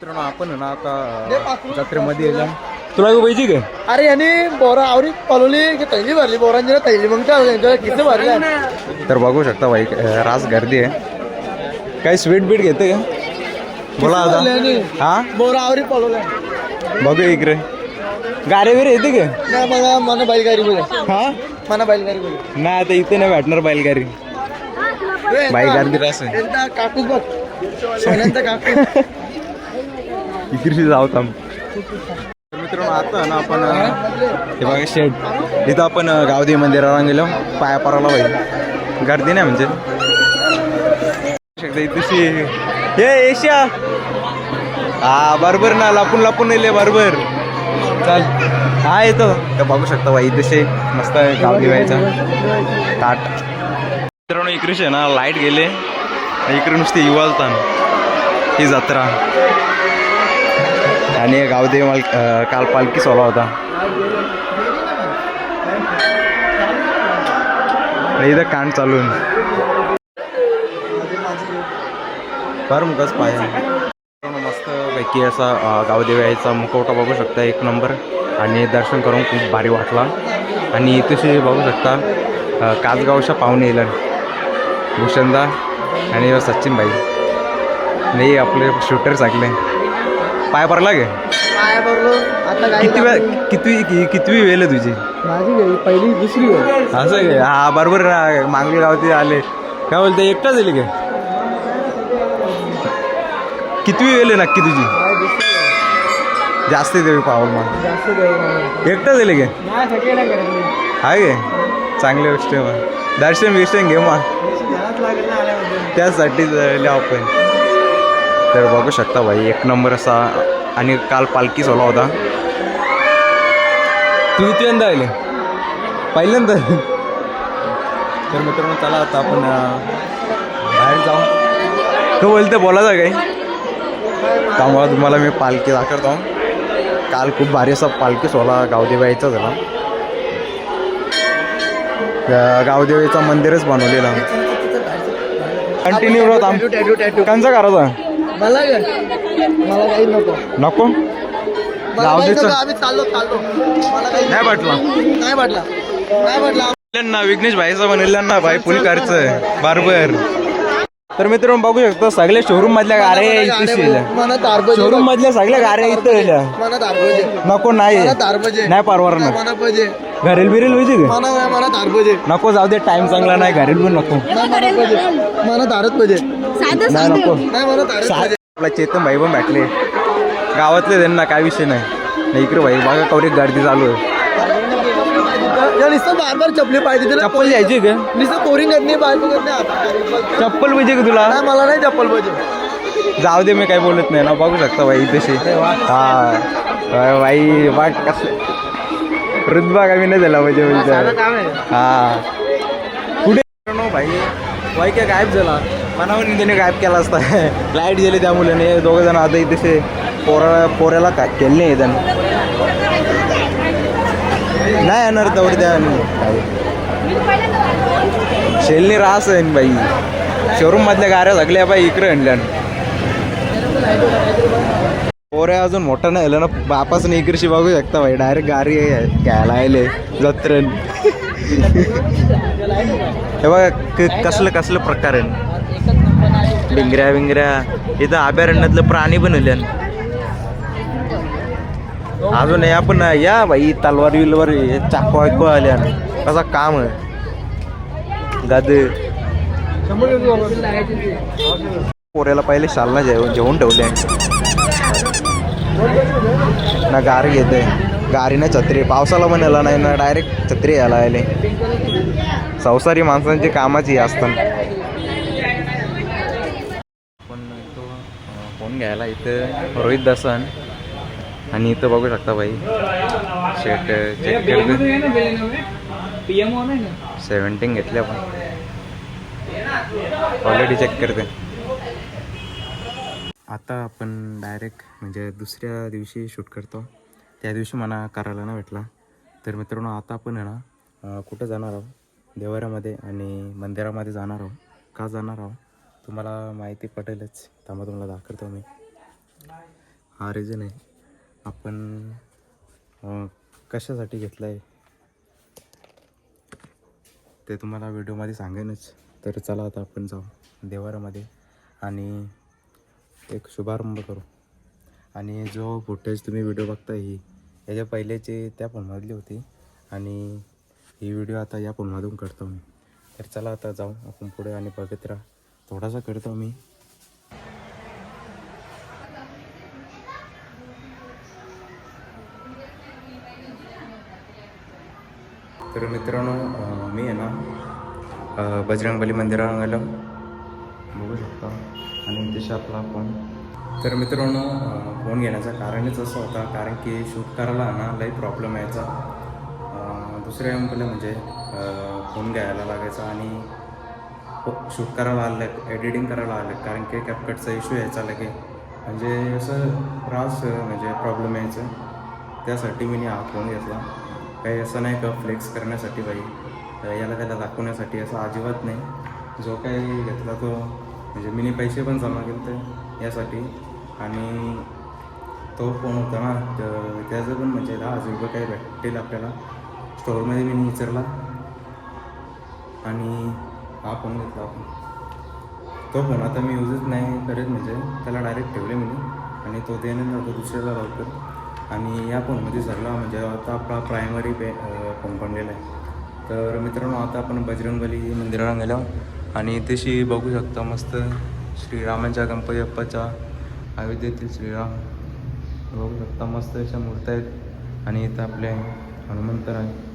मित्रांनो आपण ना आता जत्रेमध्ये तुला पाहिजे का? अरे याने बोरा आवरी पळवली की तैली भरली बोरांची ना तैली मग किती भरले. तर बघू शकता भाई रास गर्दी आहे. काही स्वीट बीट घेते का? बोला आता. हा बोरा आवरी पळवल्या. बघू इकडे गारे बिरे येते का? नाही मला मला बैलगाडी बोल. हा मला बैलगाडी बोल. नाही आता इथे नाही भेटणार बैलगाडी. बैलगाडी रास आहे. एकदा काकूच बघ सोन्यांचा काकू इकडे जाऊ थांब. मित्रांनो आता ना आपण हे बघा शेड इथं आपण गावदेवी मंदिराला गेलो पाया पराला पाहिजे गर्दी नाही म्हणजे इथेशी हे एशिया हा बरोबर ना लपून लपून नेले बरोबर चाल हा येतो तर बघू शकता बाई इथेशी मस्त गावदेवायचा ताट. मित्रांनो इकडे ना लाईट गेले इकडे नुसते युवालतान ही जत्रा आणि गावदेव काल पालखी सोहळा होता. इथं कांड चालून फार मुखच पाय मस्त पैकी असा गावदेव यायचा मुखवटा बघू शकता एक नंबर आणि दर्शन करून खूप भारी वाटला. आणि तसे बघू शकता कासगावच्या पाहुणे येईल भूषणदा आणि सचिन भाई नाही आपले शूटर सांगले पाय पडला गे पाया भरलो आता कितवी वेळ आहे तुझी? माझी पहिली दुसरी वेळ असं गे हा बरोबर मांगली गावती आले काय बोलते एकटाच येईल गे कितवी वेळ आहे नक्की तुझी? जास्त देवी पावल मग एकटाच येईल गे हाय गे चांगली गोष्ट आहे मग दर्शन विर्शन घे मग त्यासाठी आपण तर बघू शकता भाई एक नंबर असा. आणि काल पालखी सोहळा होता. तू किती आले? पहिल्यांदा. तर मित्रांनो चला आता आपण बाहेर जाऊ. तो बोलते बोलायचं काही त्यामुळे तुम्हाला मी पालखी दाखवतो. काल खूप भारी असा पालखी सोहळा गावदेवाईचा झाला. गावदेवाईचा मंदिरच बनवलेला कंटिन्यू राहत कंचा करायचा मला मला काही नको नको गावदेचं आम्ही चाललो मला काही नाही वाटला नाही वाटला विघ्नेश भाईचा बनवलेला भाई फुल खर्च बरोबर. तर मित्रांनो बघू शकतो सगळे शोरूम मधल्या गाड्या शोरूम मधल्या सगळ्या गाड्या इथं नको नाही नाही परवार घरेल बिरेल पाहिजे नको जाऊ दे टाइम चांगला नाही घरेल पण नको मला तारच पाहिजे नाही नको आपला चेतन भाई पण भेटले गावातले त्यांना काय विषय नाही इकडे भाई बघा कवरेज गर्दी चालू आहे. बार बार चपली पाहिजे चप्पल घ्यायची का? नुसतं पोरिंग करत नाही चप्पल पाहिजे का तुला? मला नाही चप्पल पाहिजे. जाऊ दे मी काही बोलत नाही ना बघू शकता भाई तशी हा भाई बाग कसले रुद्बा का मी नाही दिला पाहिजे हा कुठे भाई भाई काय गायब झाला मनावर त्याने गायब केला असता लाईट गेली त्या मुलाने दोघं जण आता इथे पोऱ्याला काय केलं नाही त्यानं नाही येणार तर त्या शेलनी रास आहे बाई शोरूम मधल्या गाड्या सगळ्या बाई इकडे आणल्या पोऱ्या अजून मोठा नाही आलं ना बापास नाही इकडची बघू शकता भाई डायरेक्ट गाडी घ्यायला आले जत्रेन हे बघा कसलं प्रकार आहे भिंगऱ्या इथं अभयारण्यातलं प्राणी बनवले अजून आपण या बाई तलवार विलवार चाकू ऐकू आल्या कसा काम आहे दादे पोऱ्याला पहिले शालना जेवून ठेवले ना गारी येते गारी ना छत्री पावसाला पण यायला नाही ना डायरेक्ट छत्री यायला आले संसारी माणसांची कामाची असतात. पण तो फोन घ्यायला इथं रोहित दासन आणि इथं बघू शकता भाई शेट चेक करते 17 घेतल्या पण क्वालिटी चेक करते. आता आपण डायरेक्ट म्हणजे दुसऱ्या दिवशी शूट करतो त्या दिवशी मला करायला नाही भेटला. तर मित्रांनो आता आपण आहे ना कुठं जाणार आहोत देवाऱ्यामध्ये आणि मंदिरामध्ये जाणार आहोत. का जाणार आहोत तुम्हाला माहिती पटेलच त्यामुळे तुम्हाला दाखवतो मी. हा रिझन आहे. आपण कशासाठी घेतला आहे ते तुम्हाला व्हिडिओमध्ये सांगेनच. तर चला आता आपण जाऊ देवारामध्ये आणि एक शुभारंभ करू. आणि जो फुटेज तुम्ही व्हिडिओ बघता ही याच्या पहिल्याची त्या फोनमधली होती आणि ही व्हिडिओ आता या फोनमधून करतो मी. तर चला आता जाऊ आपण पुढे आणि बघत राहा. थोडासा करतो मी. तर मित्रांनो मी आहे ना बजरंगबली मंदिराला गेलो बघू शकता आणि दिशा आपला फोन. तर मित्रांनो फोन घेण्याचं कारणच असं होता कारण की शूट करायला ना लई प्रॉब्लेम यायचा. दुसऱ्या मुलं म्हणजे फोन घ्यायला लागायचा आणि शूट करायला आलं एडिटिंग करायला आलं कारण की कॅपकटचा इश्यू यायचा लगे म्हणजे असं त्रास म्हणजे प्रॉब्लेम यायचं. त्यासाठी मी हा फोन घेतला. काही असं नाही का फ्लेक्स करण्यासाठी बाई याला त्याला दाखवण्यासाठी असं अजिबात नाही. जो काही घेतला तो म्हणजे मी पैसे पण जमा केले तर यासाठी आणि तो फोन होता ना तर त्याचं पण म्हणजे 10,000 रुपये काही भेटतील आपल्याला स्टोअरमध्ये मी विचारला आणि हा फोन घेतला आपण. तो फोन आता मी यूजच नाही करत म्हणजे त्याला डायरेक्ट ठेवले मी आणि तो देणे नव्हतं दुसऱ्याला लवकर आणि या फोनमध्ये सगळा म्हणजे आता आपला प्रायमरी फोन बनलेला आहे. तर मित्रांनो आता आपण बजरंगबली मंदिराला गेलो आणि तशी बघू शकता मस्त श्रीरामांच्या गणपती बाप्पाच्या अयोध्येतील श्रीराम बघू शकता मस्त अशा मूर्त्या आहेत आणि इथं आपले हनुमंतर आहे.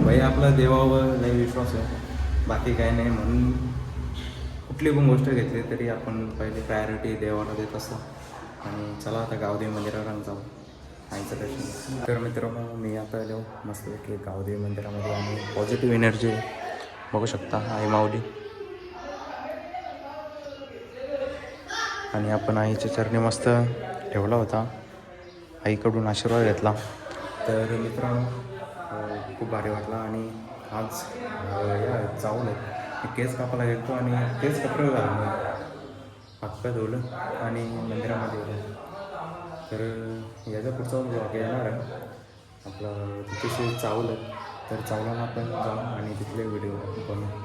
भाई आपला देवावर लई विश्वास आहे बाकी काही नाही. म्हणून कुठली पण गोष्ट घेतली तरी आपण पहिली प्रायोरिटी देवाला देत असतो. आणि चला आता गावदेवी मंदिराला जाऊ आईचं दर्शन. तर मित्रांनो मी आता आलो मस्तपैकी गावदेवी मंदिरामध्ये आणि पॉझिटिव्ह एनर्जी बघू शकता आई माऊली आणि आपण आईच्या चरणी मस्त ठेवला होता आईकडून आशीर्वाद घेतला. तर मित्रांनो खूप भारी वाटला आणि आज या जाऊन केस कापायला गेलो आणि केस कपडे घालून हातपाय धुवलं आणि मंदिरामध्ये गेलो. तर याचा पुढचा ब्लॉग येणार आहे आपलं तिथे चावलं तर चावलांना आपण जाऊ आणि तिथले व्हिडिओ बनवू.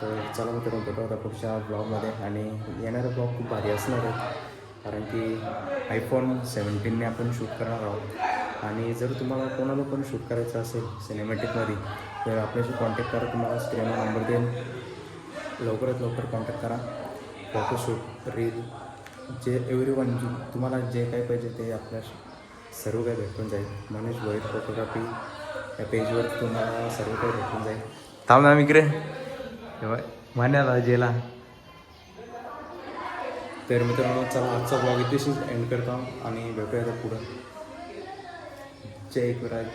तर चला मित्रांनो भेटू आता पुढच्या ब्लॉगमध्ये आणि येणारे ब्लॉग खूप भारी असणार आहेत कारण की iPhone 17ने आपण शूट करणार आहोत. आणि जर तुम्हाला कोणाला पण शूट करायचं असेल सिनेमॅटिकमध्ये तर आपल्याशी कॉन्टॅक्ट करा. तुम्हाला स्क्रीनवर नंबर देईन. लवकरात लवकर कॉन्टॅक्ट करा. फोटोशूट रील जे एव्हरीवन तुम्हाला जे काही पाहिजे ते आपल्या सर्व काही भेटून जाईल. मनीष भोईर फोटोग्राफी या पेजवर तुम्हाला सर्व काही भेटून जाईल. थांब ना इकडे मान्याला जेला. तर मित्रांनो चला आजचा ब्लॉग इथेच एंड करतो आणि भेटूया आता पुढं. जय गुराज.